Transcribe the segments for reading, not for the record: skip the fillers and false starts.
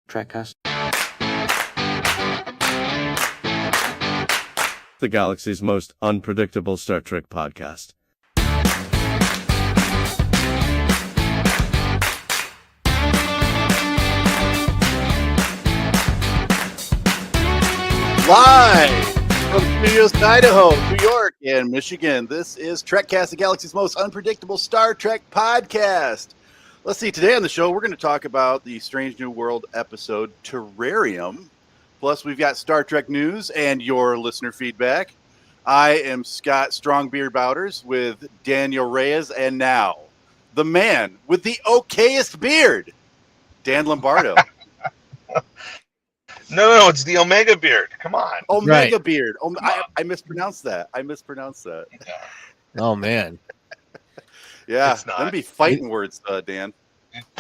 Trekcast. The galaxy's most unpredictable Star Trek podcast. Live from studios in Idaho, New York, and Michigan, this is Trekcast, the galaxy's most unpredictable Star Trek podcast. Let's see, today on the show, we're going to talk about the Strange New World episode Terrarium. Plus, we've got Star Trek news and your listener feedback. I am Scott Strongbeard Bowders with Daniel Reyes, and now, the man with the okayest beard, Dan Lombardo. No, it's the Omega beard. Come on. Omega Right. beard. I mispronounced that. Oh man, Yeah, It's not. them be fighting words, Dan.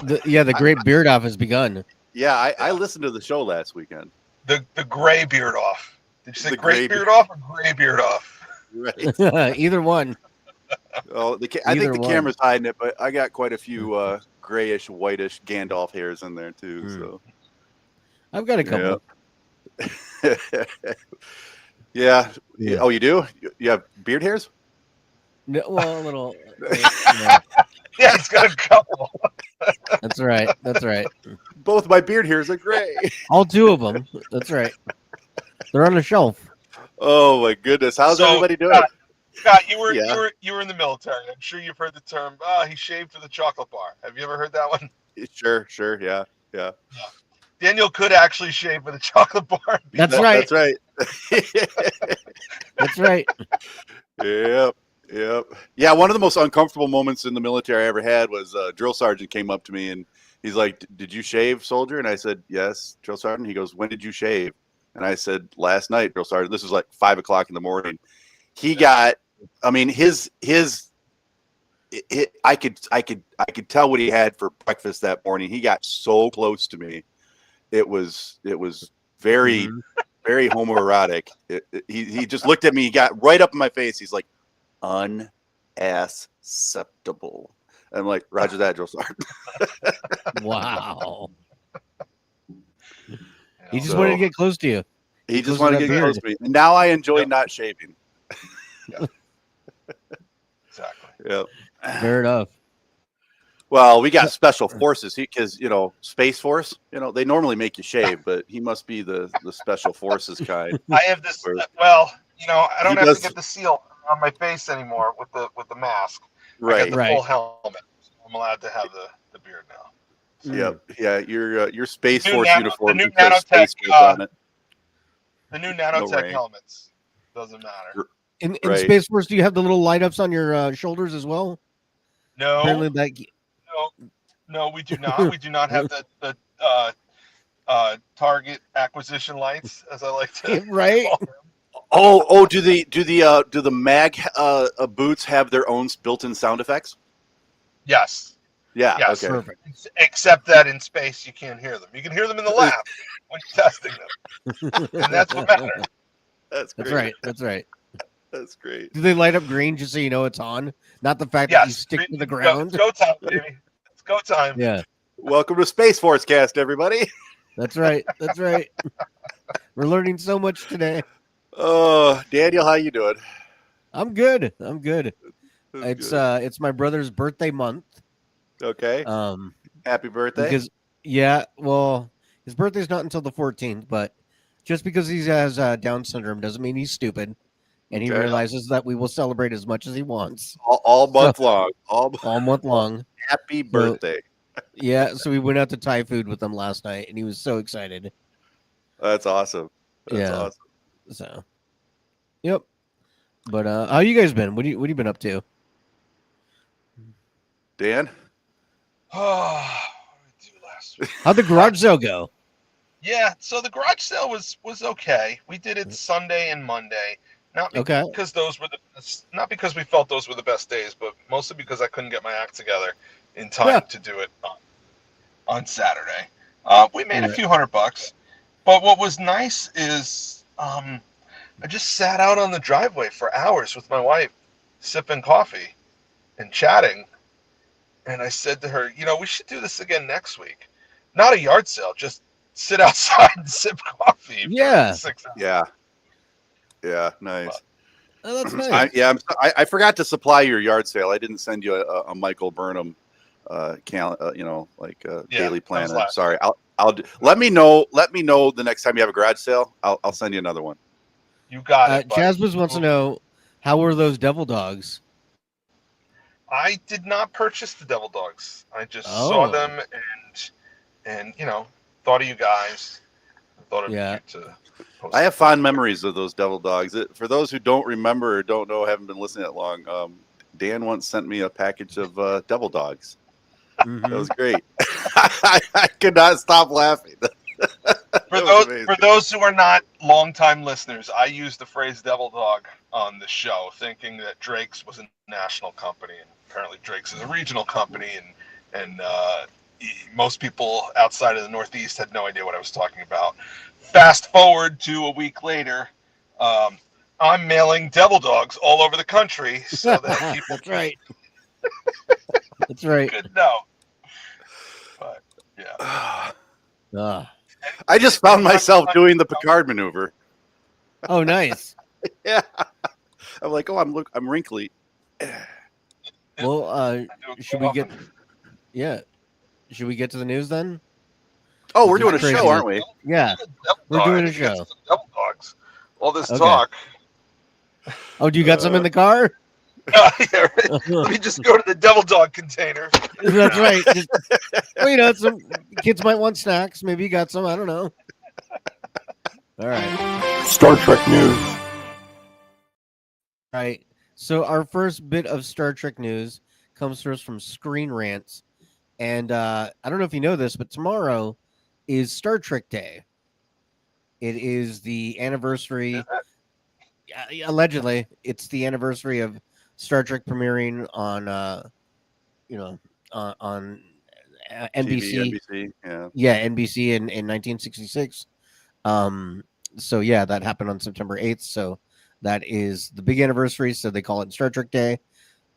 the great beard off has begun. Yeah, I listened to the show last weekend. The gray beard off. Did you say The gray gray beard off or gray beard off? Right. Either one. Oh, I think Either the one. camera's hiding it, but I got quite a few grayish, whitish Gandalf hairs in there too. So I've got a couple. yeah. Yeah. Oh, you do? You have beard hairs? No, well, a little. Yeah, Yeah, he's got a couple. that's right. That's right. Both my beard hairs are gray. All two of them. That's right. They're on the shelf. Oh my goodness! How's So, everybody doing? Scott, you were Yeah. you were in the military. I'm sure you've heard the term. He shaved for the chocolate bar. Have you ever heard that one? Sure. Yeah. Daniel could actually shave for the chocolate bar. That's right. That's right. That's right. Yep. Yeah, one of the most uncomfortable moments in the military I ever had was a drill sergeant came up to me and he's like, "Did you shave, soldier?" And I said, "Yes, drill sergeant." He goes, "When did you shave?" And I said, "Last night, drill sergeant." This was like 5:00 in the morning. He got, I mean, I could tell what he had for breakfast that morning. He got so close to me. It was very, very homoerotic. He just looked at me. He got right up in my face. He's like, "Unacceptable." I'm like, "Roger that, drill sergeant." Wow. He just So- wanted to get close to you. He just Close to wanted to that get beard. close to me. And now I enjoy Yep. not shaving. Exactly. Yeah. Fair enough. Well, we got special forces because Space Force. They normally make you shave, but he must be the special forces kind. I have this. Where- Well, I don't He have does- to get the seal on my face anymore with the mask. I Right. got the Right. full helmet. So I'm allowed to have the beard now. Yep. Yeah. Your Space New Force nano- uniform the new says Space nanotech, Force on it. The new nanotech rank. helmets. Doesn't matter. In Right. Space Force, do you have the little light ups on your shoulders as well? No, Apparently, that no, we do not. We do not have the target acquisition lights, as I like to. right. call them. Oh, do the mag boots have their own built-in sound effects? Yes. Yeah. Yes. Okay. Perfect. Except that in space you can't hear them. You can hear them in the lab when you're testing them, and that's what matters. That's great. That's right. That's right. That's great. Do they light up green just so you know it's on? Not the fact that you Yes. stick to the Go, ground. go time, baby. It's go time. Yeah, Welcome to Space Force Cast, everybody. that's right. That's right. We're learning so much today. Oh, Daniel, how you doing? I'm good. I'm good. That's It's my brother's birthday month. okay. Happy birthday. Because well, his birthday's not until the 14th, but just because he has Down syndrome doesn't mean he's stupid, and he Okay. realizes that we will celebrate as much as he wants all month long. All month long. happy birthday. Yeah, so we went out to Thai food with him last night, and he was so excited. That's awesome. That's Yeah. awesome. So, yep. But how you guys been? What you been up to? Dan? Oh, what did we do last week? How'd the garage sale go? Yeah, so the garage sale was okay. We did it Sunday and Monday. Not Okay. because not because we felt those were the best days, but mostly because I couldn't get my act together in time Yeah. to do it on Saturday. We made a Right. few $100, but what was nice is I just sat out on the driveway for hours with my wife, sipping coffee and chatting. And I said to her, we should do this again next week. Not a yard sale, just sit outside and sip coffee. Yeah. For 6 hours. Yeah, nice. Oh, that's nice. I forgot to supply your yard sale. I didn't send you a Michael Burnham, daily planner. Sorry. Let me know the next time you have a garage sale. I'll send you another one. You got it. Jasmine wants to know, how were those devil dogs? I did not purchase the devil dogs. I just saw them and thought of you guys. Thought it'd be cute to post. I have fond memories of those devil dogs. For those who don't remember or don't know, haven't been listening that long, Dan once sent me a package of devil dogs. Mm-hmm. That was great. I could not stop laughing. For those who are not longtime listeners, I used the phrase devil dog on the show, thinking that Drake's was a national company, and apparently Drake's is a regional company, and most people outside of the Northeast had no idea what I was talking about. Fast forward to a week later, I'm mailing devil dogs all over the country so that people That's right. That's right. could know. But yeah. I just found myself doing the Picard maneuver. Oh, nice. Yeah. I'm like, I'm wrinkly. Well, should we get? Yeah. Should we get to the news then? Oh, we're doing a Crazy. show, aren't we? Yeah, we're doing a show. Devil dogs. All this Okay. talk. Oh, do you got some in the car? Yeah, right. Let me just go to the devil dog container. That's right. Some kids might want snacks. Maybe you got some. I don't know. All right. Star Trek news. All right. So our first bit of Star Trek news comes to us from Screen Rants. And I don't know if you know this, but tomorrow is Star Trek Day. It is the anniversary. Allegedly, it's the anniversary of Star Trek premiering on, on NBC. NBC, yeah. Yeah, NBC in 1966. So yeah, that happened on September 8th. So that is the big anniversary. So they call it Star Trek Day.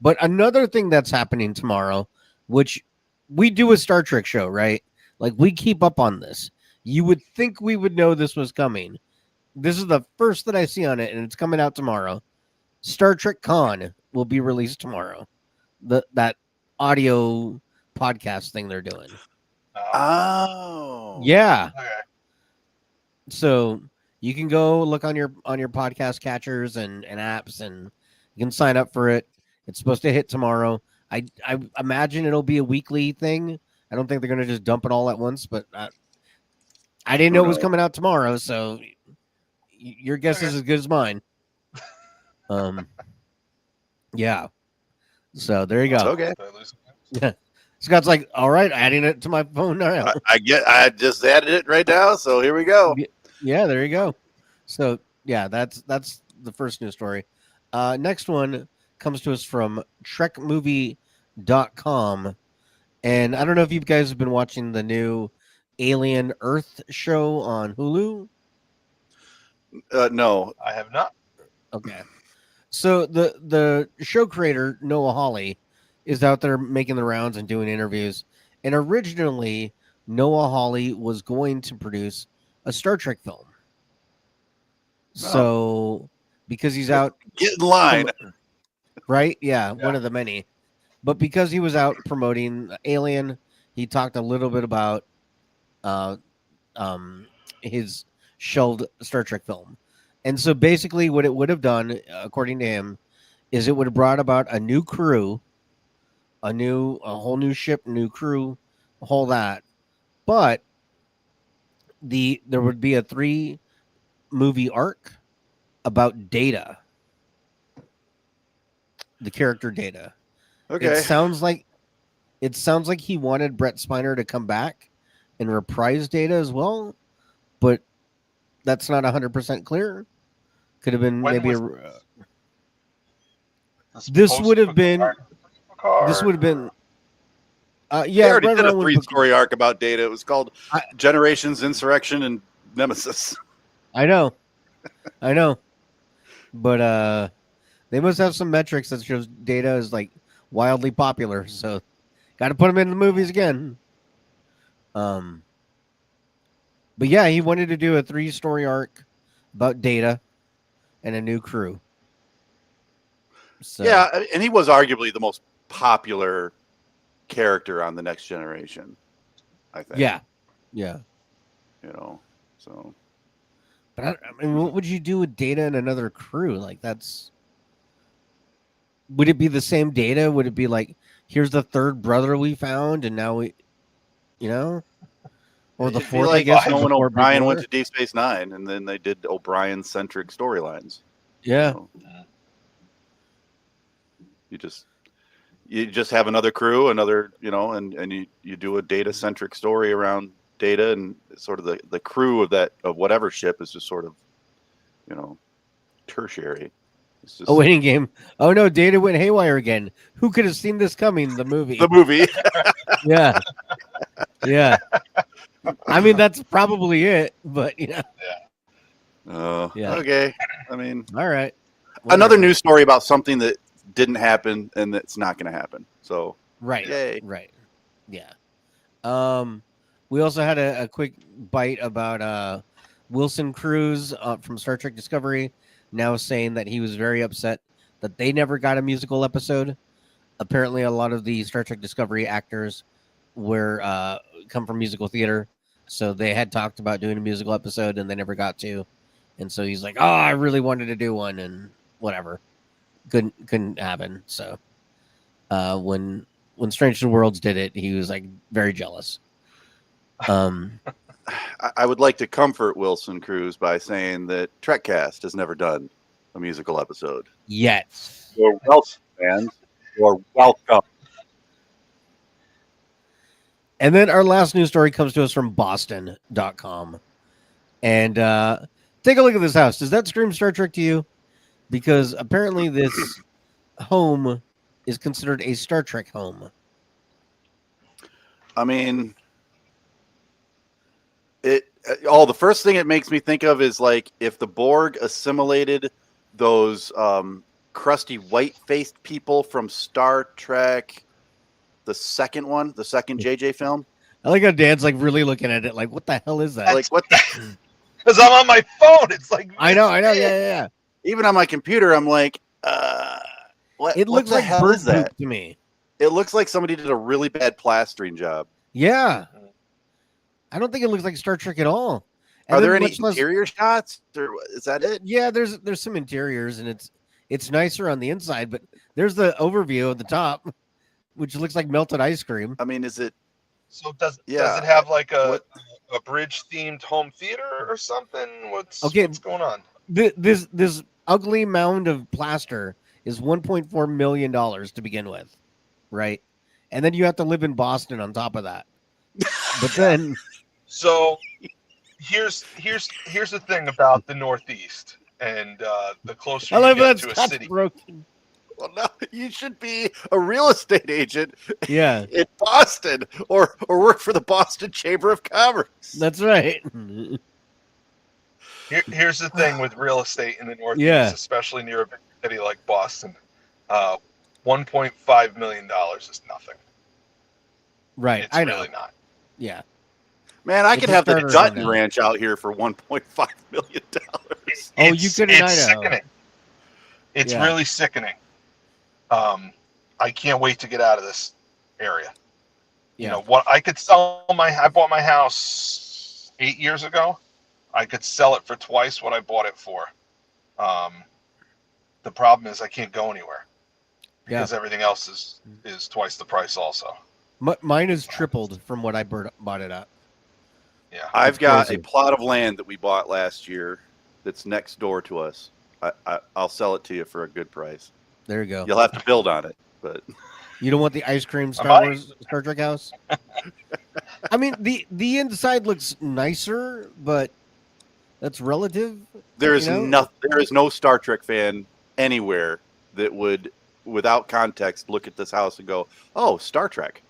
But another thing that's happening tomorrow, which we do a Star Trek show, right? Like, we keep up on this. You would think we would know this was coming. This is the first that I see on it, and it's coming out tomorrow. Star Trek Con will be released tomorrow. That audio podcast thing they're doing. Oh. Yeah. Okay. So you can go look on your podcast catchers and apps, and you can sign up for it. It's supposed to hit tomorrow. I imagine it'll be a weekly thing. I don't think they're going to just dump it all at once, but I didn't know it was coming out tomorrow, so your guess is as good as mine. Yeah. So there you go. Okay. Yeah. Scott's like, all right, adding it to my phone now. I just added it right now, so here we go. Yeah, there you go. So yeah, that's the first news story. Next one comes to us from trekmovie.com. And I don't know if you guys have been watching the new Alien Earth show on Hulu. No. I have not. Okay. So the show creator, Noah Hawley, is out there making the rounds and doing interviews. And originally, Noah Hawley was going to produce a Star Trek film. So because he's out... Get in line. Right? Yeah, one of the many. But because he was out promoting Alien, he talked a little bit about his shelved Star Trek film. And so basically what it would have done, according to him, is it would have brought about a new crew, a whole new ship, new crew, whole that. But there would be a 3-movie arc about Data, the character Data. Okay. It sounds like he wanted Brett Spiner to come back and reprise Data as well, but that's not 100% clear. Could have been maybe this would have been They yeah, already right did a around when 3-story arc about Data. It was called Generations, Insurrection, and Nemesis. I know. But they must have some metrics that shows Data is like wildly popular, so got to put him in the movies again. But yeah, he wanted to do a 3-story arc about Data and a new crew. So, Yeah, and he was arguably the most popular character on the Next Generation, I think. yeah. You know, so. But I mean, what would you do with Data and another crew? Like, would it be the same Data? Would it be like, here's the third brother we found, and now we, or the It'd be fourth? like I guess when before O'Brien before. went to Deep Space Nine, and then they did O'Brien-centric storylines. Yeah. You just have another crew, and you do a Data-centric story around Data, and sort of the crew of whatever ship is just sort of, tertiary. It's just A waiting game. Oh no, Data went haywire again. Who could have seen this coming? The movie. the movie. Yeah. Yeah. I mean, that's probably it, but Yeah. Yeah. Okay. I mean, All right. another news story about something that didn't happen and that's not going to happen. So Right. yay. Right. Yeah. We also had a quick bite about Wilson Cruz from Star Trek Discovery now saying that he was very upset that they never got a musical episode. Apparently, a lot of the Star Trek Discovery actors come from musical theater, so they had talked about doing a musical episode and they never got to. And so he's like, "Oh, I really wanted to do one, and whatever, couldn't happen." So when Strange New Worlds did it, he was like very jealous. I would like to comfort Wilson Cruz by saying that Trekcast has never done a musical episode. Yet. You're welcome, fans. You're welcome. And then our last news story comes to us from Boston.com. And take a look at this house. Does that scream Star Trek to you? Because apparently this home is considered a Star Trek home. I mean, the first thing it makes me think of is like if the Borg assimilated those crusty white-faced people from Star Trek, the second JJ film. I like how Dan's like really looking at it like, what the hell is that? Like what the Because I'm on my phone. It's like I know. Yeah. even on my computer, I'm like, what? It what looks the like hell bird is that? poop to me. It looks like somebody did a really bad plastering job. Yeah. I don't think it looks like Star Trek at all. And Are there then any much less- interior shots, or is that it? Yeah, there's some interiors, and it's nicer on the inside, but there's the overview at the top, which looks like melted ice cream. I mean, is it? So does Yeah. it have like What- a bridge themed home theater or something? What's going on? This ugly mound of plaster is $1.4 million to begin with, right? And then you have to live in Boston on top of that. But then, So here's the thing about the Northeast and the closer I you love get that to a Scott's city. broken. Well, no, you should be a real estate agent Yeah, in Boston, or work for the Boston Chamber of Commerce. that's right. Here's the thing with real estate in the Northeast, Yeah. especially near a big city like Boston. $1.5 million is nothing. Right, It's I know. really not. Yeah, Man, I It's could a have the starter Dutton home now. Ranch out here for $1.5 million. Oh, you could in It's Idaho. sickening. It's Yeah. really sickening. I can't wait to get out of this area. yeah. You know what? I bought my house 8 years ago. I could sell it for twice what I bought it for. The problem is I can't go anywhere because everything else is twice the price also. Mine is tripled from what I bought it at. Yeah. I've got crazy. a plot of land that we bought last year that's next door to us. I'll sell it to you for a good price. There you go. You'll have to build on it, but You don't want the ice cream Star might. Wars Star Trek house? I mean, the inside looks nicer, but that's relative. there is You know? there is no Star Trek fan anywhere that would, without context, look at this house and go, "Oh, Star Trek."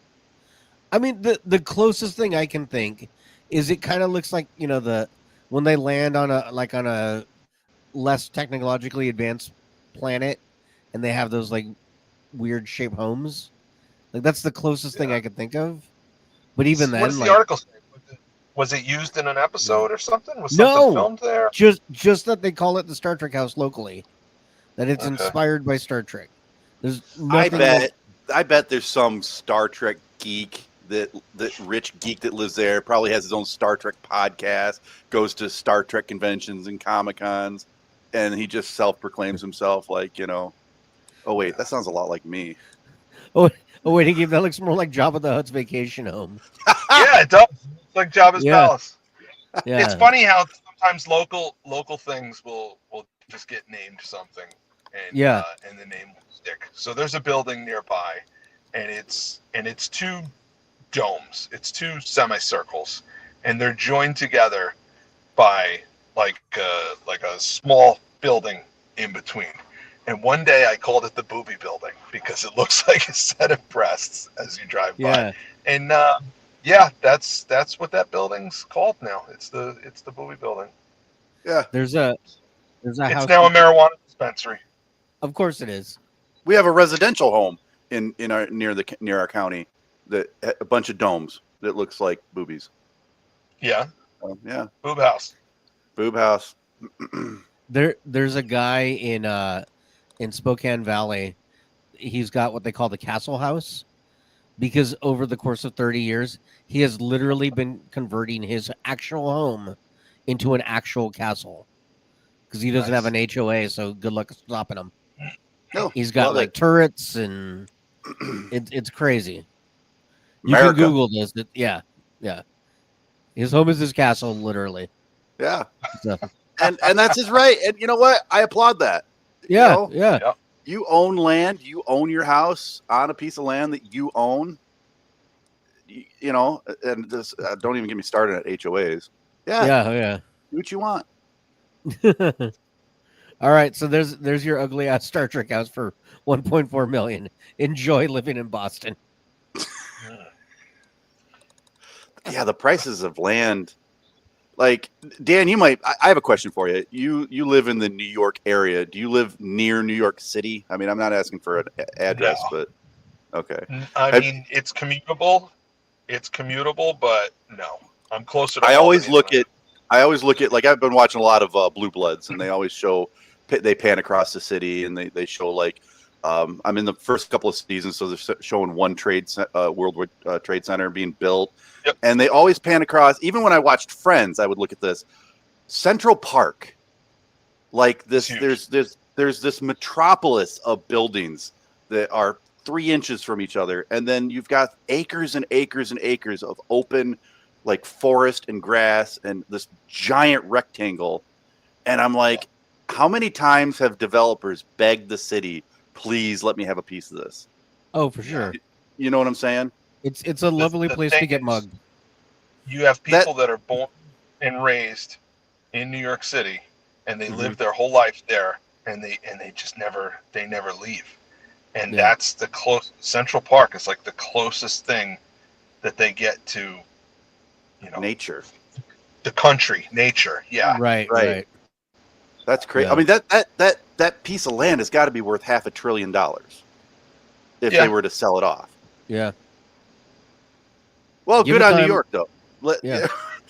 I mean, the closest thing I can think is it kind of looks like, when they land on a less technologically advanced planet and they have those like weird shaped homes. Like that's the closest thing I could think of. But even then, What's like, the article say? Was it used in an episode or something? Was No. something filmed there? Just that they call it the Star Trek house locally. That it's Okay. inspired by Star Trek. There's I nothing. bet there's some Star Trek geek that rich geek that lives there, probably has his own Star Trek podcast, goes to Star Trek conventions and Comic Cons, and he just self-proclaims himself like, oh wait, that sounds a lot like me. Oh wait, he gave that looks more like Jabba the Hutt's vacation home. Yeah, it does. It's like Jabba's Yeah. palace. Yeah, It's funny how sometimes local things will just get named something, and and the name will stick. So there's a building nearby, and it's two domes. It's two semicircles, and they're joined together by like a small building in between. And one day I called it the Booby Building because it looks like a set of breasts as you drive by. And that's what that building's called now. It's the Booby Building. Yeah, There's a It's house. now a marijuana dispensary. Of course it is. we have a residential home in our near our county that a bunch of domes that looks like boobies. Yeah, Yeah, boob house. boob house. There's a guy in Spokane Valley. He's got what they call the Castle House because over the course of 30 years, he has literally been converting his actual home into an actual castle because he doesn't have an HOA. So good luck stopping him. No, He's got love like it. turrets and it's crazy. You America. can Google this. Yeah. His home is his castle, literally. Yeah, So, and that's his right. And you know what? I applaud that. yeah. You own land. You own your house on a piece of land that you own. And this don't even get me started at HOAs. Yeah. Do what you want. All right, so there's your ugly ass Star Trek house for 1.4 million. Enjoy living in Boston. Yeah, the prices of land. Like, Dan, I have a question for you. You live in the New York area. Do you live near New York City? I mean, I'm not asking for an address, No. but okay. I mean, it's commutable. It's commutable, but no, I'm closer to. I always Albany look at like I've been watching a lot of Blue Bloods, and they always show they pan across the city, and they show like I'm in the first couple of seasons, so they're showing one World Trade Center being built. Yep. And they always pan across. Even when I watched Friends, I would look at this Central Park, like this. Huge. There's this metropolis of buildings that are 3 inches from each other, and then you've got acres and acres and acres of open, like forest and grass, and this giant rectangle. And I'm like, how many times have developers begged the city, please let me have a piece of this? Oh, for sure. You know what I'm saying? It's a lovely the place to thing get is, mugged. You have people that are born and raised in New York City, and they live their whole life there, and they just never leave. And that's the Central Park is like the closest thing that they get to, Nature. the country, nature. Yeah. Right. That's crazy. Yeah. I mean, that piece of land has got to be worth $500 billion if they were to sell it off. Yeah. Well, Give good it on New time. York, though. Yeah.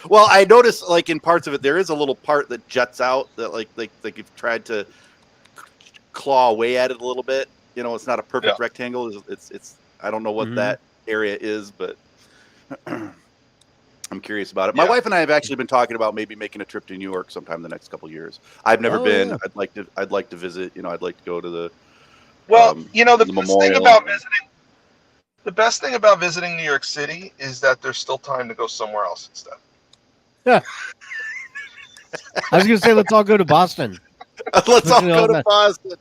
Well, I noticed, like, in parts of it, there is a little part that juts out that, like you've tried to claw away at it a little bit. It's not a perfect rectangle. It's I don't know what that area is, but I'm curious about it. My wife and I have actually been talking about maybe making a trip to New York sometime in the next couple of years. I've never been. Yeah. I'd like to visit. I'd like to go to the. Well, the the memorial. best thing about visiting New York City is that there's still time to go somewhere else instead. Yeah. I was gonna say let's all go to Boston. Let's all go to Boston.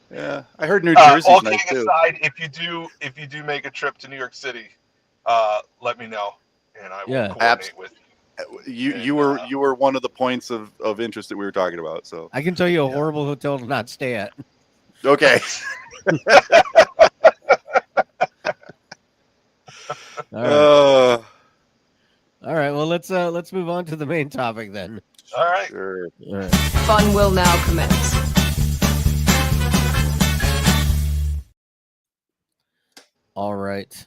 Yeah. I heard New Jersey's all nice kidding too. aside, if you do make a trip to New York City, let me know, and I will coordinate with you. You were one of the points of interest that we were talking about. So I can tell you a horrible hotel to not stay at. okay. All right. Well, let's move on to the main topic then. All right. Sure. All right. Fun will now commence. All right.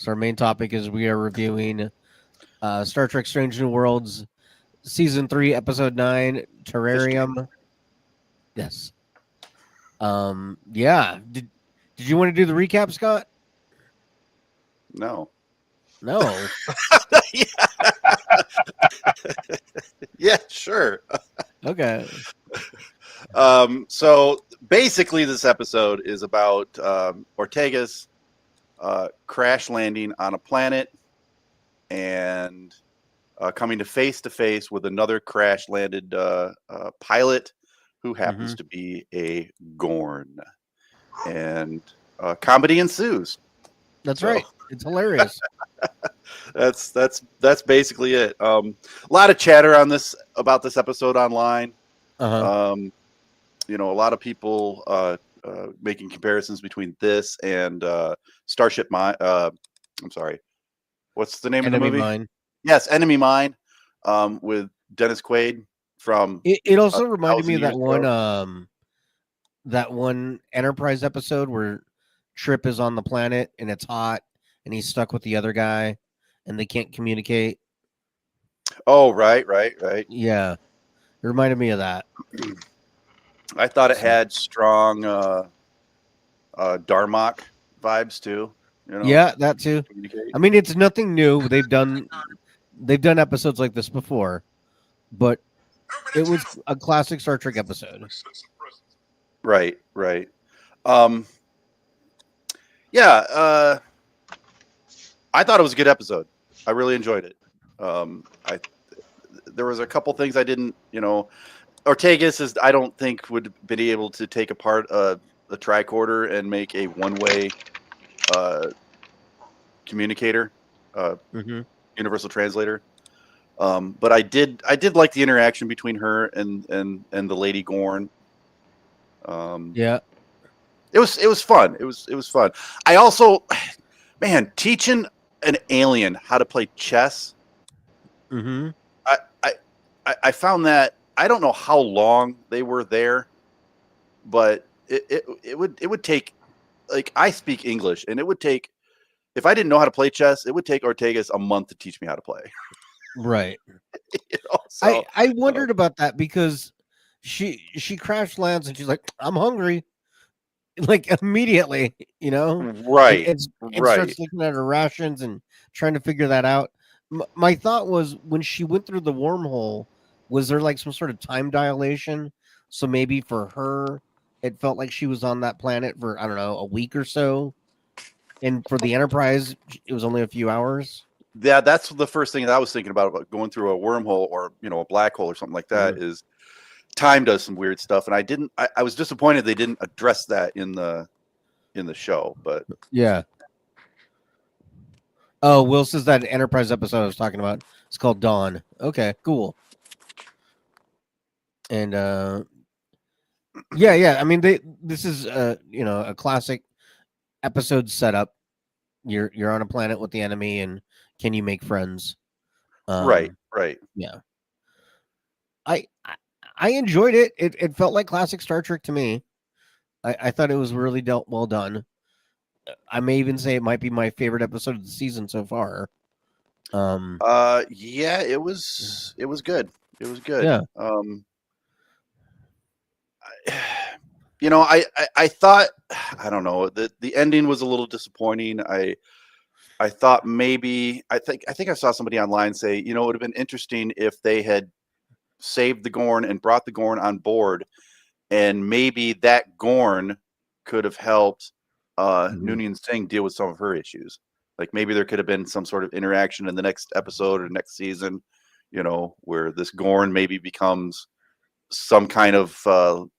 So our main topic is we are reviewing Star Trek: Strange New Worlds, Season 3, Episode 9, Terrarium. Yes. Yeah. Did you want to do the recap, Scott? No. No. Yeah, sure. Okay. So basically, this episode is about Ortegas crash landing on a planet and coming to face with another crash landed pilot who happens to be a Gorn, and comedy ensues. That's right. It's hilarious. That's basically it. A lot of chatter on this about this episode online. You know, a lot of people making comparisons between this and Starship Mine. I'm sorry, what's the name of the movie? Mine. Yes, Enemy Mine, with Dennis Quaid from. It also reminded me of that ago. that one Enterprise episode where Trip is on the planet and it's hot and he's stuck with the other guy and they can't communicate. Oh, right. Yeah, it reminded me of that. I thought it had strong Darmok vibes too. You know, yeah, that too. I mean, it's nothing new. They've done episodes like this before, but it was a classic Star Trek episode. Right. Yeah, I thought it was a good episode. I really enjoyed it. There was a couple things I didn't, Ortegas I don't think would be able to take apart a tricorder and make a one-way communicator, universal translator. But I did like the interaction between her and the Lady Gorn. Yeah, it was fun. It was fun. I also, man, teaching an alien how to play chess. I found that, I don't know how long they were there, but it would take, like, I speak English, and it would take, if I didn't know how to play chess, it would take Ortegas a month to teach me how to play. Right. So, I wondered about that because she crash lands and she's like, I'm hungry, like immediately, right, and starts looking at her rations and trying to figure that out. My thought was, when she went through the wormhole, was there like some sort of time dilation? So maybe for her, it felt like she was on that planet for, I don't know, a week or so. And for the Enterprise, it was only a few hours. Yeah, that's the first thing that I was thinking about going through a wormhole or, a black hole or something like that, is time does some weird stuff. And I was disappointed they didn't address that in the show, but yeah. Oh, Will says that Enterprise episode I was talking about, it's called Dawn. Okay, cool. And yeah. I mean, this is a classic episode setup. You're on a planet with the enemy, and can you make friends? Right. Yeah. I enjoyed it. It felt like classic Star Trek to me. I thought it was really well done. I may even say it might be my favorite episode of the season so far. Yeah, it was good. It was good. Yeah. I thought, I don't know, the ending was a little disappointing. I thought maybe, I think I saw somebody online say, it would have been interesting if they had saved the Gorn and brought the Gorn on board, and maybe that Gorn could have helped Noonien Singh deal with some of her issues. Like, maybe there could have been some sort of interaction in the next episode or next season, where this Gorn maybe becomes some kind of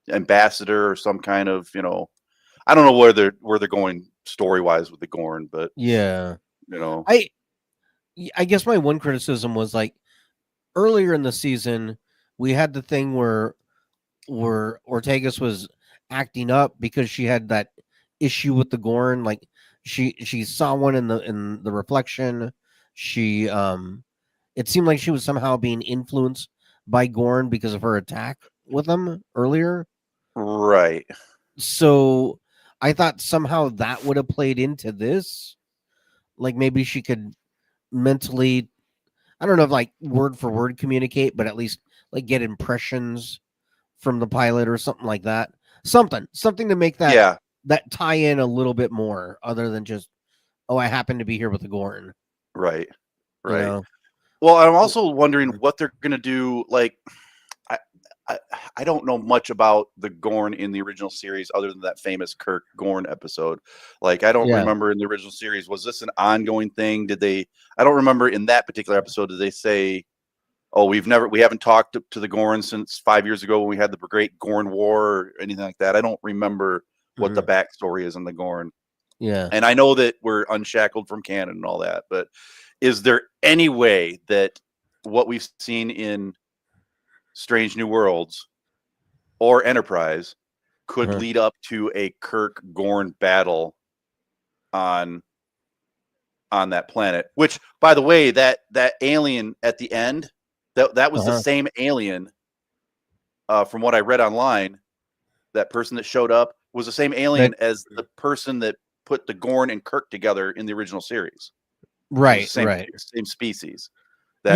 ambassador or some kind of, I don't know where they're going story wise with the Gorn, but yeah, I guess my one criticism was, like, earlier in the season we had the thing where Ortegas was acting up because she had that issue with the Gorn. Like, she saw one in the reflection. She it seemed like she was somehow being influenced by Gorn because of her attack with them earlier. Right. So I thought somehow that would have played into this. like maybe she could mentally, I don't know if like word for word communicate, but at least like get impressions from the pilot or something like that. Something to make that tie in a little bit more, other than just, oh, I happen to be here with the Gorn. Right. You know? Well, I'm also wondering what they're gonna do. Like, I don't know much about the Gorn in the original series other than that famous Kirk Gorn episode. Like, I don't remember in the original series, was this an ongoing thing? I don't remember in that particular episode, did they say, oh, we haven't talked to the Gorn since 5 years ago when we had the Great Gorn War or anything like that? I don't remember what the backstory is on the Gorn. Yeah. And I know that we're unshackled from canon and all that, but is there any way that what we've seen in Strange New Worlds or Enterprise could lead up to a Kirk Gorn battle on that planet? Which, by the way, that alien at the end, that was the same alien, from what I read online. That person that showed up was the same alien as the person that put the Gorn and Kirk together in the original series. Right. Same species. The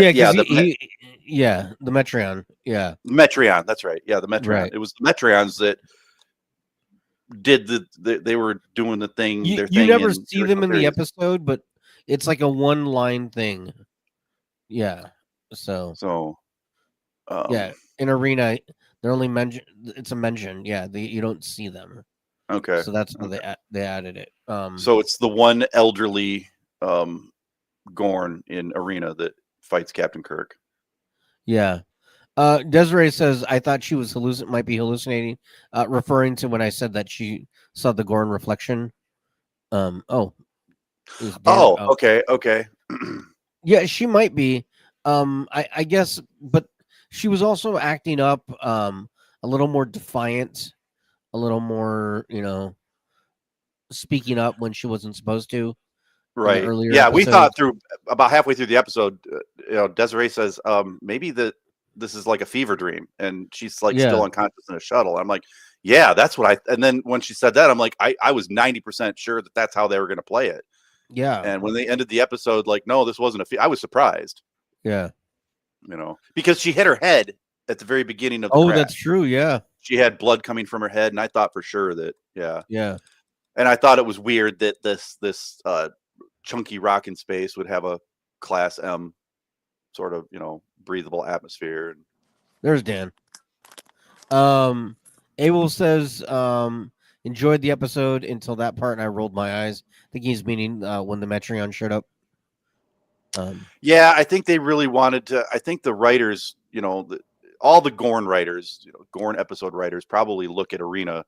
Metron. Yeah. Metron, that's right. Yeah, the Metron. Right. It was the Metrons that did they were doing the thing. You never see them in the episode, but it's like a one-line thing. Yeah. So in Arena, they're only mentioned. It's a mention. Yeah, you don't see them. Okay. So that's how they added it. So it's the one elderly Gorn in Arena that fights Captain Kirk. Yeah. Desiree says, I thought she was might be hallucinating, referring to when I said that she saw the Gorn reflection. Okay. Yeah, she might be. I guess, but she was also acting up a little more defiant, a little more, speaking up when she wasn't supposed to. Right. Earlier yeah, episodes. We thought through about halfway through the episode, Desiree says, maybe this is like a fever dream, and she's like still unconscious in a shuttle. I'm like, yeah, that's what and then when she said that, I'm like, I was 90% sure that that's how they were going to play it. Yeah. And when they ended the episode, like, no, this wasn't I was surprised. Yeah. Because she hit her head at the very beginning of the crash. That's true. Yeah. She had blood coming from her head, and I thought for sure that, Yeah. And I thought it was weird that this chunky rock in space would have a Class M sort of, breathable atmosphere. There's Dan. Abel says, enjoyed the episode until that part, and I rolled my eyes. I think he's meaning when the Metron showed up. Yeah, I think they really wanted to. I think the writers, all the Gorn writers, Gorn episode writers, probably look at Arena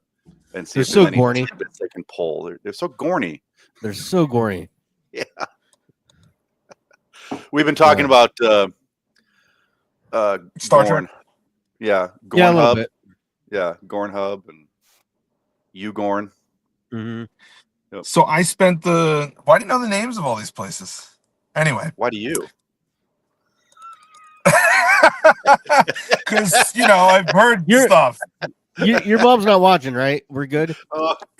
and see if there's any tidbits they can pull. They're so gorny. They're so gory. Yeah. We've been talking about Star Gorn. Trek. Yeah, Gorn a Hub. bit. Yeah, Gorn Hub and Gorn. Mm-hmm. Yep. So I spent why do you know the names of all these places? Anyway. Why do you? Because, I've heard stuff. Your mom's not watching, right? We're good?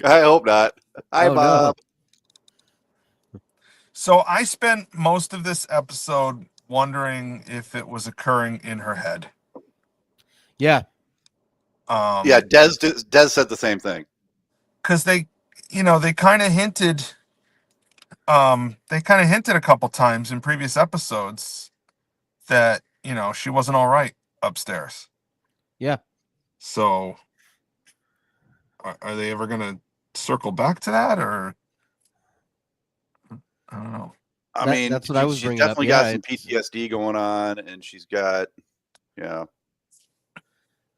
I hope not. Hi, Bob. No. So I spent most of this episode wondering if it was occurring in her head. Yeah. Des said the same thing. Because they kind of hinted a couple times in previous episodes that, she wasn't all right upstairs. Yeah. So are they ever going to circle back to that, or I don't know. I mean, that's what I was bringing definitely up. got some PTSD going on, and she's got,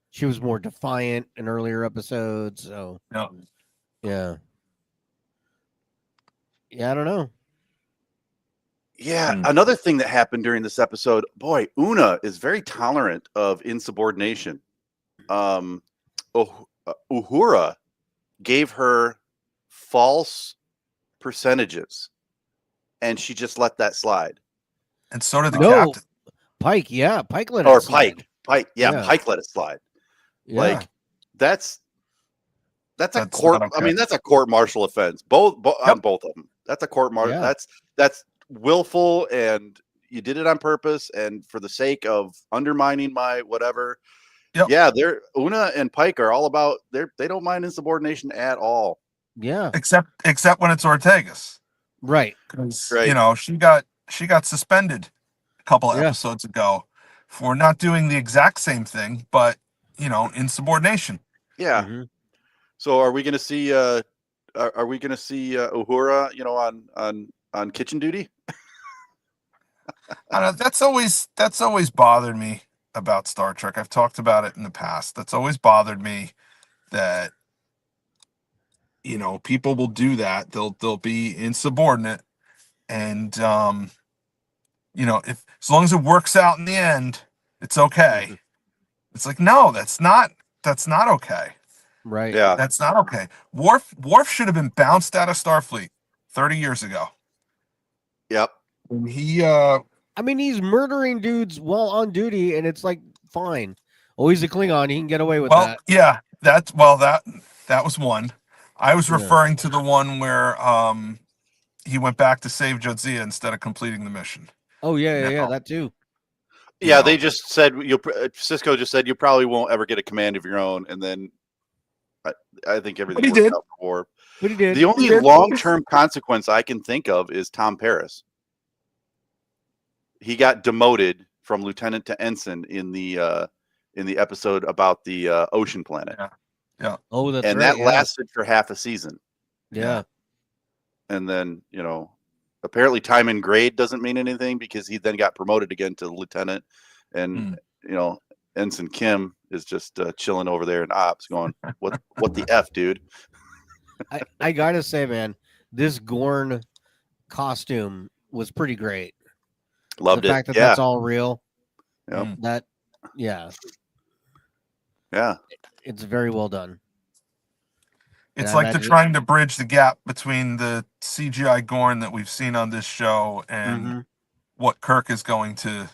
She was more defiant in earlier episodes, so yeah, I don't know. Yeah, another thing that happened during this episode, boy, Una is very tolerant of insubordination. Uhura gave her false percentages, and she just let that slide. And so did the captain. Pike, Pike let it slide. Pike let it slide. Yeah. Like that's a court. That's a court martial offense. On both of them. That's a court martial. Yeah. That's willful, and you did it on purpose and for the sake of undermining my whatever. Yep. Yeah, they're Una and Pike are all about they don't mind insubordination at all. Yeah. Except when it's Ortegas. Right. Because Right. she got suspended a couple of episodes ago for not doing the exact same thing, but insubordination. Yeah. Mm-hmm. So are we going to see Uhura, on kitchen duty? I don't know, that's always bothered me about Star Trek. I've talked about it in the past. That's always bothered me that people will do that. They'll be insubordinate, and if as long as it works out in the end, it's okay. Mm-hmm. It's like, no, that's not okay. Right. Yeah. That's not okay. Worf should have been bounced out of Starfleet 30 years ago. Yep. When he I mean, he's murdering dudes while on duty, and it's like fine. Oh, he's a Klingon. He can get away with that. Yeah, that was one. I was referring to the one where he went back to save Jadzia instead of completing the mission. Oh yeah, that too. Yeah, they just said Cisco just said you probably won't ever get a command of your own, and then I think everything worked out for Worf. But he did. The only long-term consequence I can think of is Tom Paris. He got demoted from lieutenant to ensign in the episode about the ocean planet. Yeah. Oh, that's and right. that lasted for half a season. Yeah. And then, apparently time and grade doesn't mean anything because he then got promoted again to lieutenant. And, Ensign Kim is just chilling over there in ops going, what the F, dude? I got to say, man, this Gorn costume was pretty great. Loved the it. fact that that's all real. Yep. Yeah. It's very well done. It's like they're trying to bridge the gap between the CGI Gorn that we've seen on this show and what Kirk is going to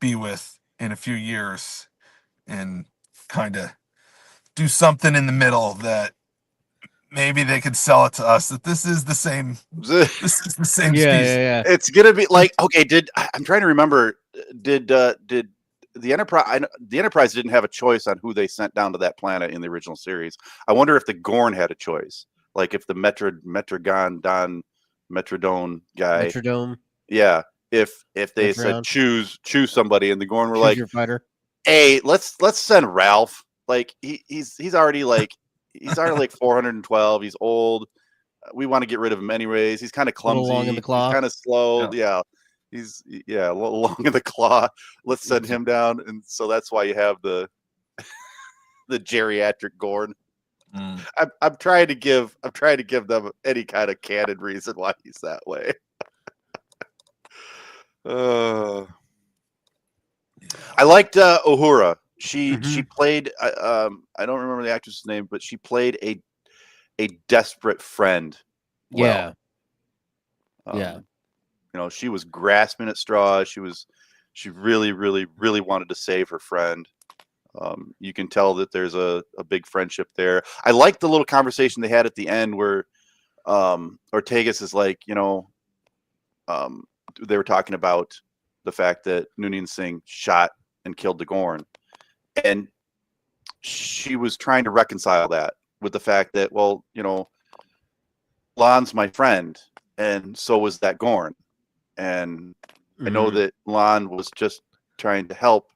be with in a few years, and kind of do something in the middle that maybe they could sell it to us that this is the same. This is the same species. Yeah. It's gonna be like, okay. I'm trying to remember? Did the Enterprise didn't have a choice on who they sent down to that planet in the original series? I wonder if the Gorn had a choice, like if the Metrodome guy. Metrodome. Yeah. If they said choose somebody, and the Gorn were like, your fighter. Hey, let's send Ralph. Like he's already like 412. He's old. We want to get rid of him anyways. He's kind of clumsy. Long in the claw. He's kind of slow. Yeah. He's a little long in the claw. Let's send him down. And so that's why you have the geriatric Gorn. I'm trying to give them any kind of canon reason why he's that way. I liked Uhura. She played I don't remember the actress's name, but she played a desperate friend. Yeah. She was grasping at straws. She really, really, really wanted to save her friend. You can tell that there's a big friendship there. I liked the little conversation they had at the end where Ortegas is like, they were talking about the fact that Noonien Singh shot and killed the Gorn. And she was trying to reconcile that with the fact that, well, Lon's my friend, and so was that Gorn. And I know that Lon was just trying to help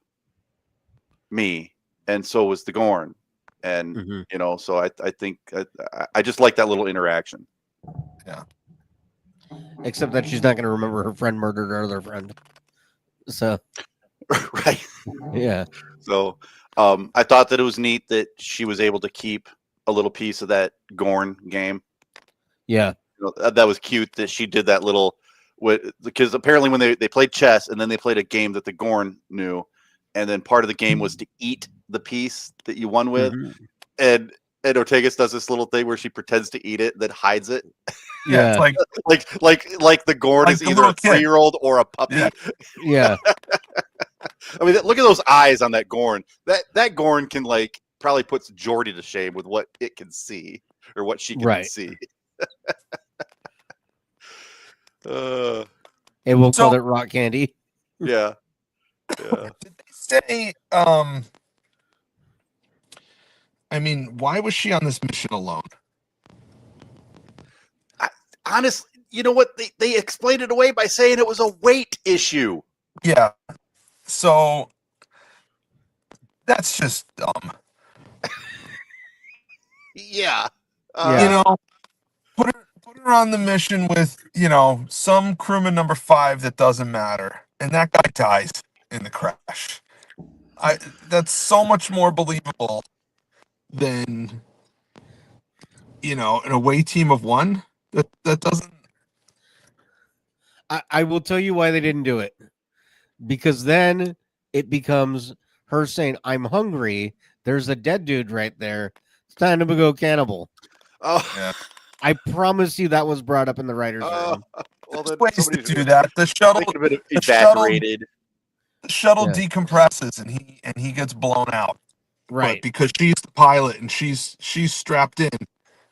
me, and so was the Gorn. And, so I think I just like that little interaction. Yeah. Except that she's not going to remember her friend murdered her other friend. So. Right. Yeah. So I thought that it was neat that she was able to keep a little piece of that Gorn game. Yeah. That was cute that she did that little, because apparently when they played chess and then they played a game that the Gorn knew, and then part of the game was to eat the piece that you won with. And Ortegas does this little thing where she pretends to eat it, then hides it. Yeah, it's like the Gorn is either a 3-year-old or a puppy. Yeah. I mean, look at those eyes on that Gorn. That Gorn can probably puts Geordi to shame with what it can see or what she can see. Hey, we'll call it rock candy. Yeah. Did they say? I mean, why was she on this mission alone? Honestly, you know what? They explained it away by saying it was a weight issue. Yeah. So that's just dumb. Yeah. You know, put her on the mission with, some crewman number 5 that doesn't matter. And that guy dies in the crash. That's so much more believable than, an away team of 1. That doesn't. I will tell you why they didn't do it. Because then it becomes her saying, I'm hungry. There's a dead dude right there. It's time to go cannibal. Oh, yeah. I promise you that was brought up in the writer's room. Well, then ways to do that. The shuttle evaporated. The shuttle decompresses and he gets blown out. Right. But because she's the pilot and she's strapped in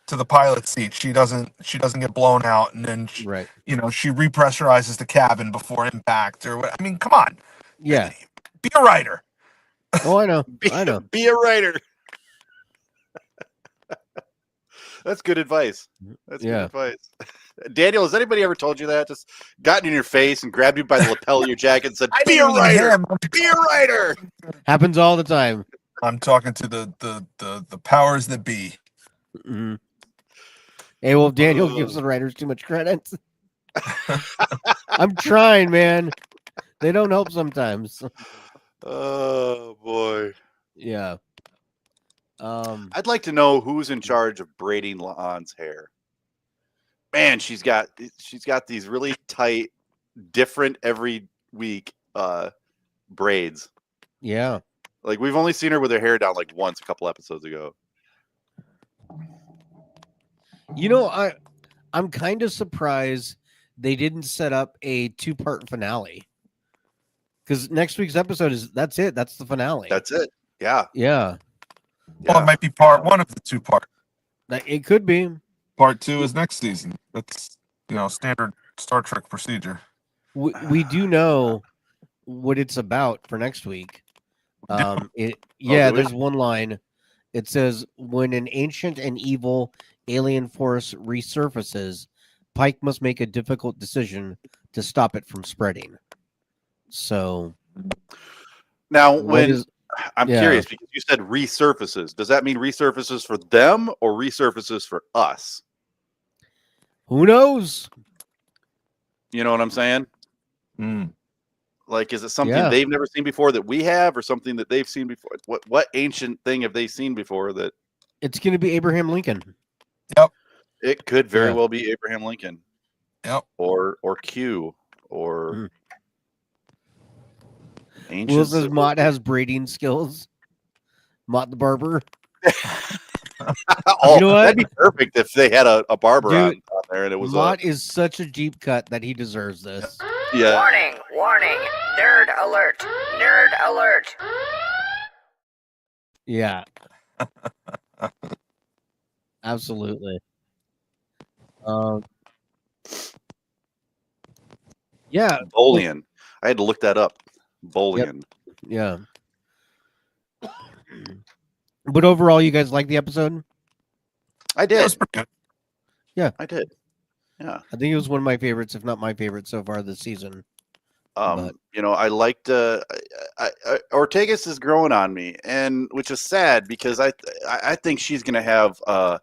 to the pilot seat, she doesn't get blown out, and then she repressurizes the cabin before impact or what. I mean, come on. Yeah. Be a writer. Oh, I know. Be a writer. That's good advice. That's good advice. Daniel, has anybody ever told you that? Just gotten in your face and grabbed you by the lapel of your jacket and said, "Be a writer. Be a writer." Happens all the time. I'm talking to the powers that be. Mm-hmm. Hey, well, Daniel gives the writers too much credit. I'm trying, man. They don't help sometimes. Oh boy. Yeah. I'd like to know who's in charge of braiding La'an's hair. Man, she's got these really tight, different every week braids. Yeah. Like, we've only seen her with her hair down like once a couple episodes ago. I'm kind of surprised they didn't set up a 2-part finale. Because next week's episode that's it. That's the finale. That's it. Yeah. Yeah. Well, it might be part 1 of the 2-part. It could be. Part 2 is next season. That's, standard Star Trek procedure. We do know what it's about for next week. There's one line. It says, when an ancient and evil alien force resurfaces, Pike must make a difficult decision to stop it from spreading. So now I'm curious, because you said resurfaces. Does that mean resurfaces for them or resurfaces for us? Who knows? You know what I'm saying? Mm. Like, is it something they've never seen before that we have, or something that they've seen before? What ancient thing have they seen before that? It's going to be Abraham Lincoln. Yep. It could very well be Abraham Lincoln. Yep. Or Q or ancient. Will says Mott has braiding skills. Mott the barber. You know what? That'd be perfect if they had a barber on there and it was. Mott is such a deep cut that he deserves this. Yeah. Warning! Nerd alert! Nerd alert! Yeah. Absolutely. Yeah. Bolian. I had to look that up. Bolian. Yep. Yeah. But overall, you guys like the episode? I did. Yeah. I did. Yeah. I think it was one of my favorites, if not my favorite so far this season. I liked Ortegas is growing on me, and which is sad because I think she's going to have a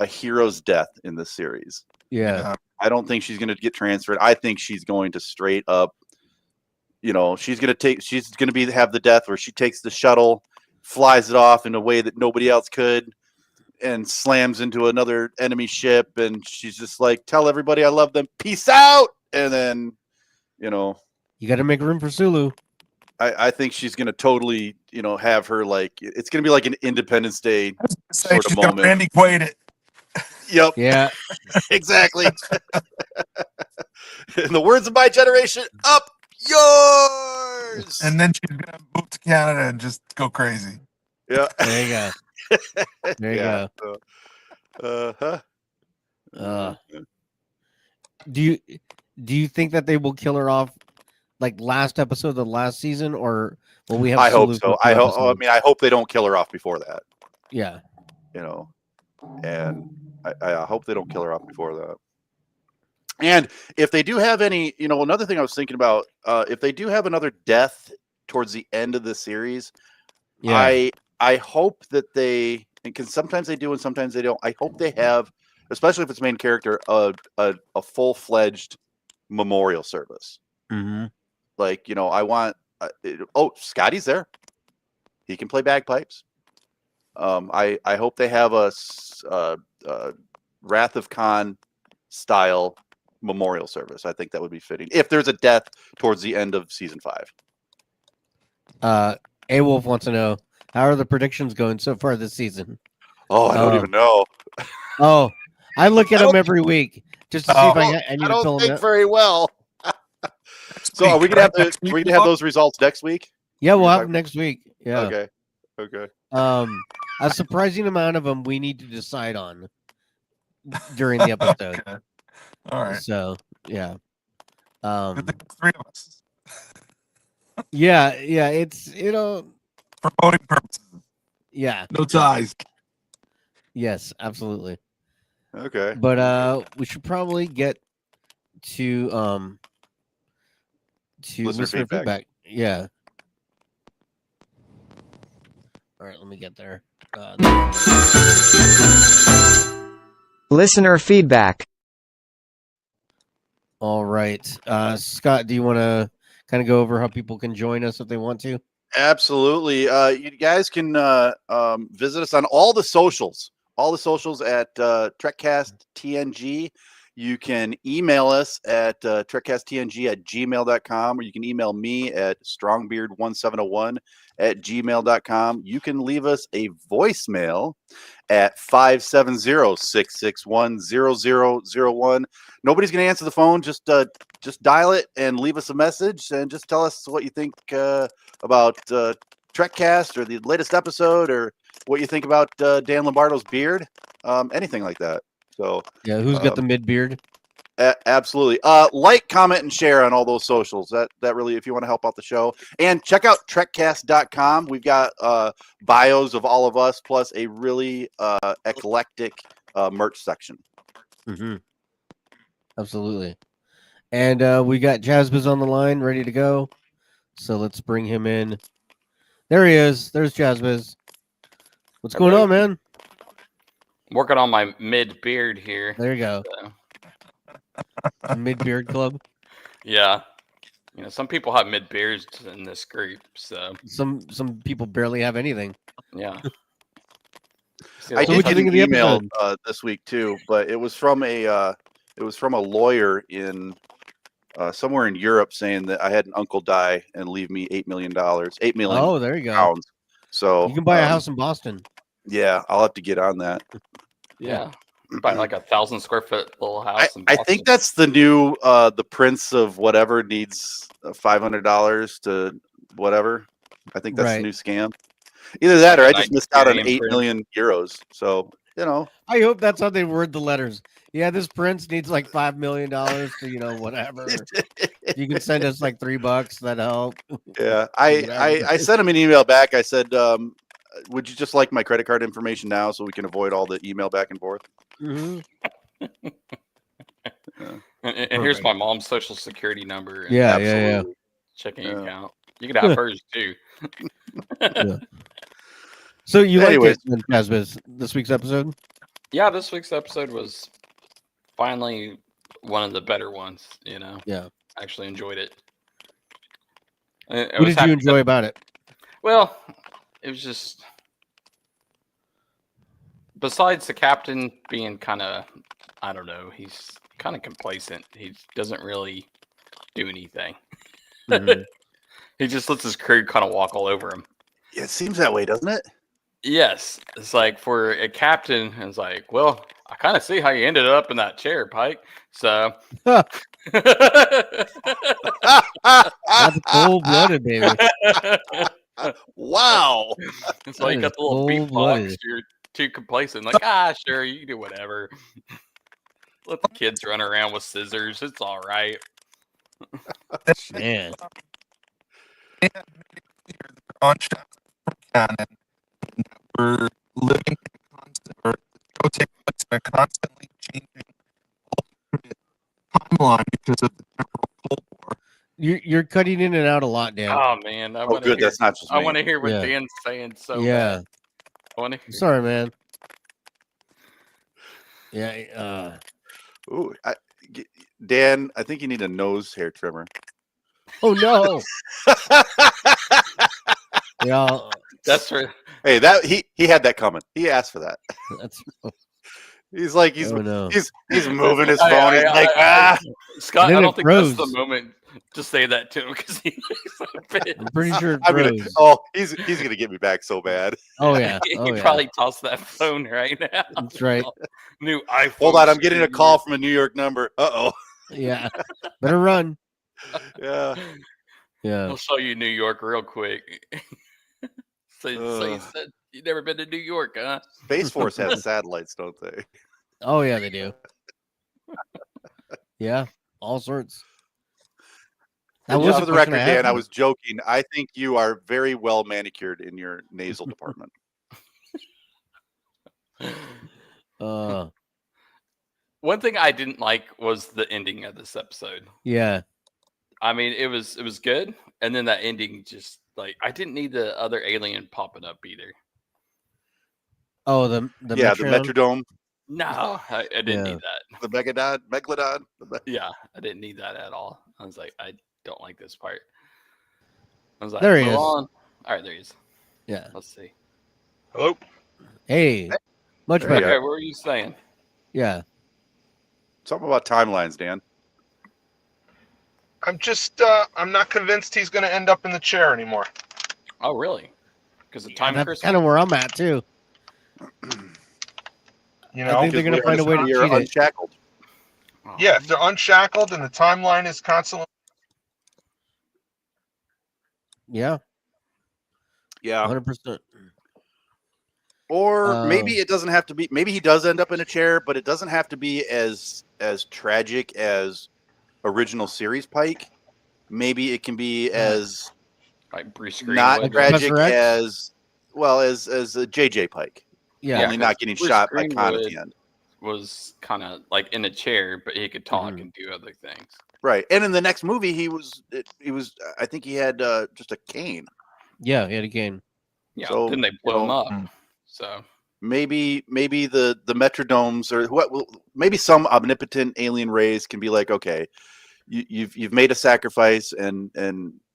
hero's death in this series. Yeah. I don't think she's going to get transferred. I think she's going to straight up, she's going to have the death where she takes the shuttle, flies it off in a way that nobody else could, and slams into another enemy ship, and she's just like, tell everybody I love them, peace out, and then you got to make room for Sulu. I think she's going to totally have her, like, it's going to be like an Independence Day sort of moment. Randy Quaid it. Yep. Yeah. Exactly. In the words of my generation, up yours. And then she's gonna move to Canada and just go crazy. Yeah. There you go. There you go. So, Do Do you think that they will kill her off like last episode of the last season, or will we have? I hope Sulu so. for 2 episodes? I mean, I hope they don't kill her off before that. Yeah. You know, and I hope they don't kill her off before that. And if they do have any, another thing I was thinking about, if they do have another death towards the end of the series, Yeah. I hope that they, because sometimes they do and sometimes they don't. I hope they have, especially if it's main character, a full-fledged memorial service. Mm-hmm. Like, I want. Scotty's there. He can play bagpipes. I hope they have a Wrath of Khan style memorial service. I think that would be fitting if there's a death towards the end of season 5. A-Wolf wants to know, how are the predictions going so far this season? Oh, I don't even know. Oh, I look at them every week just to see if I need to fill them out. Very well. So are we gonna have those results next week? Yeah, we'll have them next week. Yeah. Okay. A surprising amount of them we need to decide on during the episode. Okay. All right. So yeah. Three of us. Yeah. It's for voting purposes. Yeah. No ties. Yes, absolutely. Okay. But we should probably get to listener feedback. Yeah. All right, let me get there. Listener feedback. All right. Scott, do you want to kind of go over how people can join us if they want to? Absolutely. You guys can visit us on all the socials at Trekcast TNG. You can email us at trekcasttng@gmail.com, or you can email me at strongbeard1701@gmail.com. You can leave us a voicemail at 570-661-0001. Nobody's going to answer the phone. Just dial it and leave us a message and just tell us what you think about Trekcast or the latest episode, or what you think about Dan Lombardo's beard, anything like that. So yeah, who's got the mid beard? Absolutely. Like, comment, and share on all those socials. That really, if you want to help out the show. And check out Trekcast.com. We've got bios of all of us, plus a really eclectic merch section. Mm-hmm. Absolutely. And we got Jazzbiz on the line, ready to go. So let's bring him in. There he is. There's Jazzbiz. What's going on, man? Working on my mid beard here. There you go. Mid beard club. Yeah, some people have mid beards in this group. So some people barely have anything. Yeah. I did get an email this week too, but it was from a lawyer in somewhere in Europe saying that I had an uncle die and leave me $8 million. $8 million. Oh, there you go. Pounds. So you can buy a house in Boston. Yeah, I'll have to get on that. Yeah. Buy like 1,000 square foot little house. I think that's the new the prince of whatever needs $500 to whatever. I think that's the new scam. Either that, or I just missed out on 8 million euros. So I hope that's how they word the letters. Yeah, this prince needs like $5 million to whatever. You can send us like $3. That help. Yeah, I sent him an email back. I said, would you just like my credit card information now so we can avoid all the email back and forth? Mm-hmm. And here's my mom's social security number. And yeah. Checking account. You can have hers too. Yeah. So you like it, Jazzbiz, this week's episode? Yeah, this week's episode was finally one of the better ones. Yeah, I actually enjoyed it. What did you enjoy about it? Well, it was just, besides the captain being kind of, I don't know, he's kind of complacent. He doesn't really do anything. Mm-hmm. He just lets his crew kind of walk all over him. Yeah, it seems that way, doesn't it? Yes. It's like, for a captain, it's like, well, I kind of see how you ended up in that chair, Pike. So. That's cold-blooded, baby. Wow. It's like you got the little beatbox. You're too complacent. Like, sure, you can do whatever. Let the kids run around with scissors. It's all right. Man. On canon, we're living in a constant, or go take place in a constantly changing alternate timeline because of the temporal Cold War. You're cutting in and out a lot, Dan. Oh man, I Oh, good. That's not just me. I want to hear what Yeah. Dan's saying so Yeah. bad. I want to hear. Sorry, man. Yeah. Ooh, Dan, I think you need a nose hair trimmer. Oh no. Yeah. That's right. Hey, that he had that coming. He asked for that. That's. He's like Oh no. he's moving his phone. He's like, ah. Scott, Then I it don't think that's froze. the moment to say that to him because he's so pissed. I'm pretty sure it I'm gonna, froze. he's gonna get me back so bad. Oh yeah. He Oh yeah. probably tossed that phone right now. That's right. New iPhone. Hold on, I'm getting a call from a New York number. Uh-oh. Yeah. Better run. Yeah. Yeah. I'll show you New York real quick. So you said you've never been to New York, huh? Space Force has satellites, don't they? Oh yeah, they do. Yeah, all sorts. That And was just a for the question record, I had. Dan, I was joking. I think you are very well manicured in your nasal department. One thing I didn't like was the ending of this episode. Yeah. I mean, it was good, and then that ending just like I didn't need the other alien popping up either. Oh, the the Metron? Metrodome, No, I didn't need that. the Megalodon. Yeah, I didn't need that at all. I was like, I don't like this part. I was like, There he move is. on. All right, there he is. Yeah. Let's see. Hello. Hey, much There you better. Okay, what were you saying? Yeah. Something about timelines, Dan. I'm just I'm not convinced he's going to end up in the chair anymore. Oh, really? Because of time That's crystal. kind of where I'm at too. You I know, think they're gonna find a way to You're cheat it. unshackled. Oh, yeah, if they're unshackled and the timeline is constantly. Yeah. Yeah. 100%. Or maybe it doesn't have to be. Maybe he does end up in a chair, but it doesn't have to be as tragic as original series Pike. Maybe it can be as like Bruce not Greenwood. tragic Professor X? as a JJ Pike. Yeah. Only not getting Bruce shot by Khan at Greenwood the end. was kind of like in a chair, but he could talk and do other things. Right. And in the next movie, he was. I think he had just a cane. Yeah, he had a game. Yeah. So, then they you blow him know, up. So maybe the Metrodomes or what? Maybe some omnipotent alien race can be like, okay, you've made a sacrifice and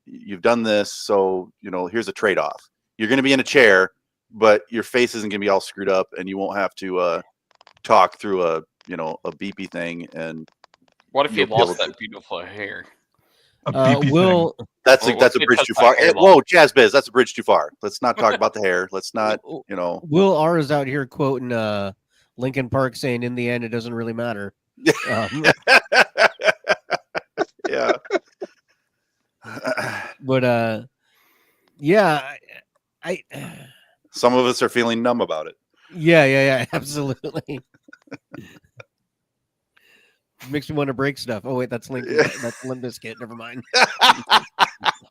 you've done this, so here's a trade off. You're going to be in a chair, but your face isn't going to be all screwed up, and you won't have to talk through a beepy thing. And what if you you'll be able lost to- that beautiful hair? A beepy Will That's Well, that's a it bridge does too have far. hair Whoa, Jazz Biz, that's a bridge too far. Let's not talk about the hair. Let's not, Will R is out here quoting Lincoln Park saying, "In the end, it doesn't really matter." Yeah. But yeah, I Some of us are feeling numb about it. yeah, absolutely. Makes me want to break stuff. Oh wait, that's Lincoln. Yeah. That's Limp Bizkit. Never mind.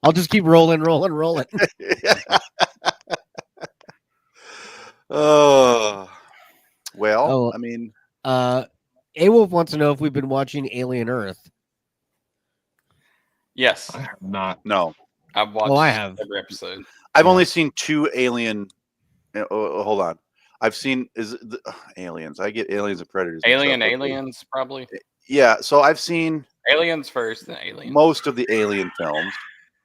I'll just keep rolling. Oh, well, Oh. I mean, A-Wolf wants to know if we've been watching Alien Earth. Yes, I have not. no. I've watched I have. every episode. I've Yeah. only seen 2 Alien. Hold on. I've seen Aliens. I get Aliens and Predators. mixed up. Aliens, probably. Yeah, so I've seen Aliens first, then Aliens. most of the Alien films.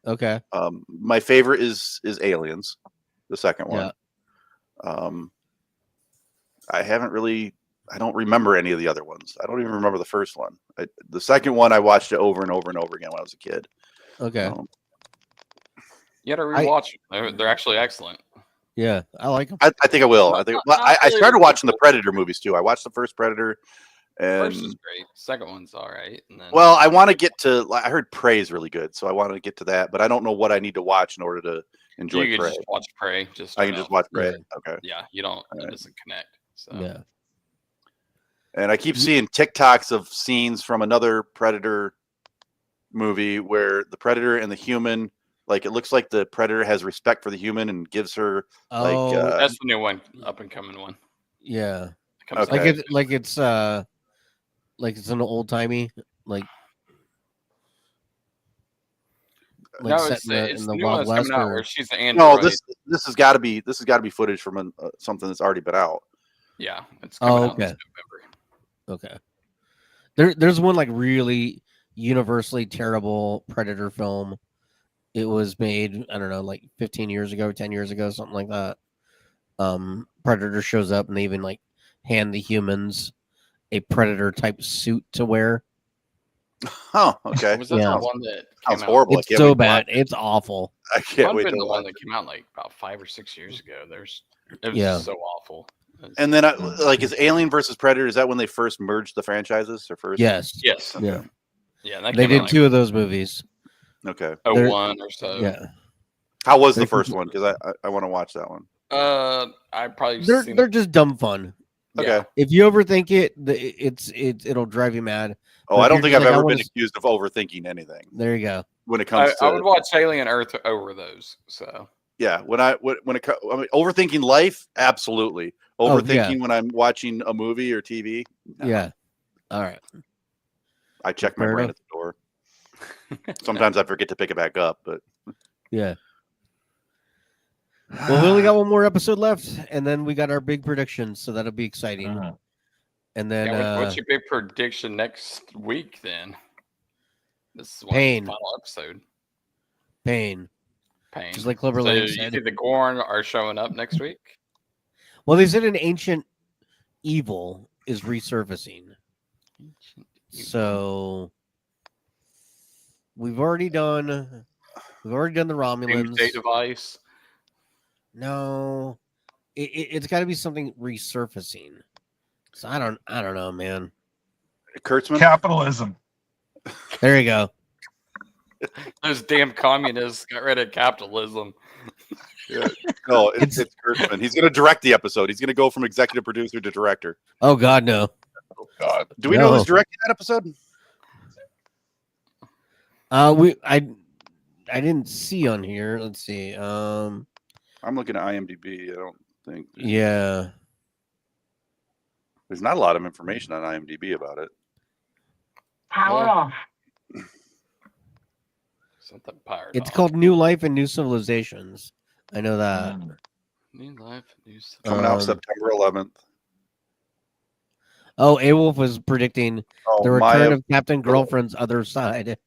Okay. My favorite is Aliens, the second one. I don't remember any of the other ones. I don't even remember the first one. The second one, I watched it over and over and over again when I was a kid. Okay. You got to rewatch them. They're actually excellent. Yeah, I like them. I think I will. I think. Well, Not I really started watching the ridiculous. Predator movies too. I watched the first Predator, and First is great. Second one's all right. And then well, I want to get to. I heard Prey is really good, so I wanted to get to that. But I don't know what I need to watch in order to enjoy you can Prey. just watch Prey. I can just watch Prey. Yeah. Okay. Yeah, you don't. All It right. doesn't connect. So Yeah. And I keep seeing TikToks of scenes from another Predator movie where the Predator and the human, like it looks like the Predator has respect for the human and gives her that's the new one, up and coming one. Yeah. Okay. Like it's an old timey No, set it's in the the new one Wild that's West. coming out Or... where she's the android. No, this has got to be footage from something that's already been out. Yeah, it's coming out okay. this November. Okay. There's one like really universally terrible Predator film. It was made, I don't know, like 15 years ago, 10 years ago, something like that. Predator shows up and they even like hand the humans a Predator type suit to wear. Oh, okay. Was that the one that sounds came horrible? It's so bad. It's awful. I can't wait to the watch one that came out like about 5 or 6 years ago. It was Yeah. so awful. And then, is Alien versus Predator? Is that when they first merged the franchises? Or first? Yes. Yes. Okay. Yeah. Yeah. That They came out, did 2 of those movies. Okay. 01 or so. Yeah. How was the first one? Because I want to watch that one. I probably They're just dumb fun. Okay. Yeah. If you overthink it, it'll drive you mad. Oh, But I if don't you're think just I've like, I ever wanna been accused of overthinking anything There you go. when it comes to. I would watch Alien Earth over those. So Yeah, overthinking life, absolutely. Overthinking when I'm watching a movie or TV. No. Yeah. All right. I check my Fair brain enough. at the door. Sometimes I forget to pick it back up, but Yeah. Well, we only got one more episode left, and then we got our big predictions, so that'll be exciting. And then what's your big prediction next week? Then this is Pain. The final episode. Pain. Just like Clover So Lane you said. think the Gorn are showing up next week? Well, they said an ancient evil is resurfacing. So we've already done the Romulans. Doomsday device. No, it's got to be something resurfacing. So I don't know, man. Kurtzman? Capitalism. There you go. Those damn communists got rid of capitalism. Yeah. No, it's Kurtzman. He's going to direct the episode. He's going to go from executive producer to director. Oh God, no. Oh God. Do we know who's directing that episode? I didn't see on here. Let's see. I'm looking at IMDb. I don't think. Yeah. There's not a lot of information on IMDb about it. Power off. Something powered It's off. called New Life and New Civilizations. I know that. New Life, New Coming out September 11th. Oh, Awolf was predicting the return of Captain Girlfriend's Other Side.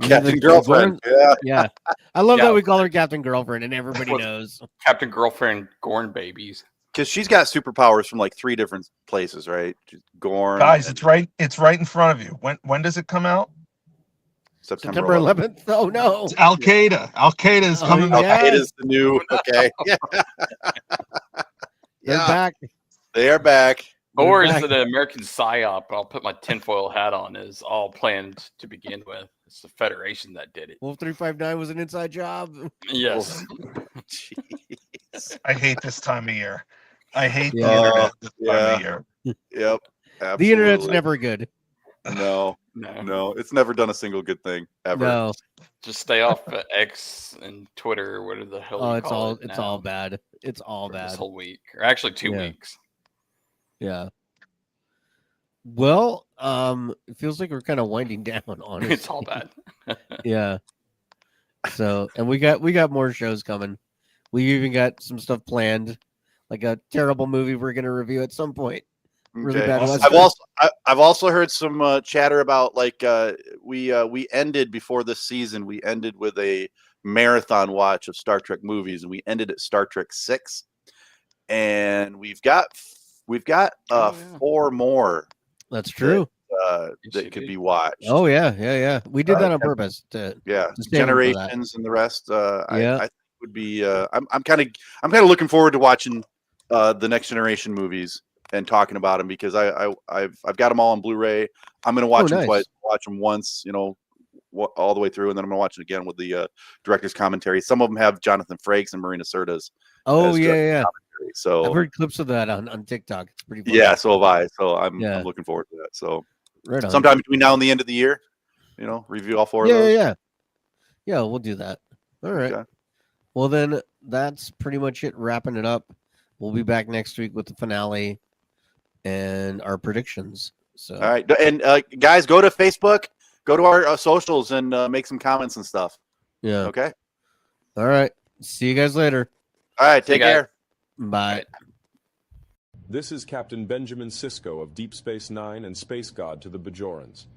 Captain Girlfriend. Yeah. Yeah. I love that we call her Captain Girlfriend and everybody knows. Captain Girlfriend Gorn babies. Because she's got superpowers from like 3 different places, right? Gorn. Guys, it's right in front of you. When does it come out? September 11th. Oh no. It's Al Qaeda. Al Qaeda is coming yeah. back. It is the new. Okay. Yeah. They're back. They are back. Or They're is back. it an American psyop? I'll put my tinfoil hat on. Is all planned to begin with. It's the Federation that did it. Wolf 359 was an inside job. Yes. Jeez. I hate this time of year. I hate the Yeah. internet this time of year. Yep. Absolutely. The internet's never good. No. No. It's never done a single good thing ever. No. Just stay off X and Twitter or whatever the hell. Oh, you it's call all it it's now all bad. It's all for this bad. whole week, or actually 2 Yeah. weeks. Yeah. Well, it feels like we're kind of winding down, honestly. It's all bad. Yeah. So, and we got more shows coming. We even got some stuff planned, like a terrible movie we're going to review at some point. Really bad Western. I've also heard some chatter about like we ended before this season. We ended with a marathon watch of Star Trek movies, and we ended at Star Trek 6, and we've got 4 more. That's true. That could be watched. Oh yeah. We did that on purpose. To save them for that. Generations and the rest. I think would be. I'm kind of looking forward to watching the Next Generation movies and talking about them because I've got them all on Blu-ray. I'm going to watch them twice. Watch them once, all the way through, and then I'm going to watch it again with the director's commentary. Some of them have Jonathan Frakes and Marina Sirtis. Oh yeah. great. So I've heard clips of that on TikTok. It's pretty funny. yeah, so have I. So I'm Yeah. looking forward to that. So Right on. sometime between now and the end of the year, review all four of those. Yeah, we'll do that. All right. Okay. Well, then that's pretty much it. Wrapping it up. We'll be back next week with the finale and our predictions. So, All right, and guys, go to Facebook, go to our socials, and make some comments and stuff. yeah. Okay. All right. See you guys later. All right. See you Take guys. care. Bye. This is Captain Benjamin Sisko of Deep Space Nine and Space God to the Bajorans.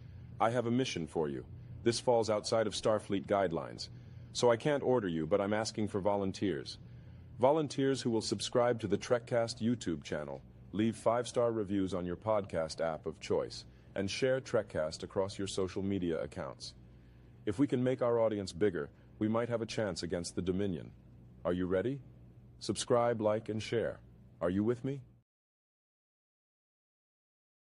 I have a mission for you. This falls outside of Starfleet guidelines, so I can't order you, but I'm asking for volunteers. Volunteers who will subscribe to the Trekcast YouTube channel, leave 5-star reviews on your podcast app of choice, and share Trekcast across your social media accounts. If we can make our audience bigger, we might have a chance against the Dominion. Are you ready? Subscribe, like, and share. Are you with me?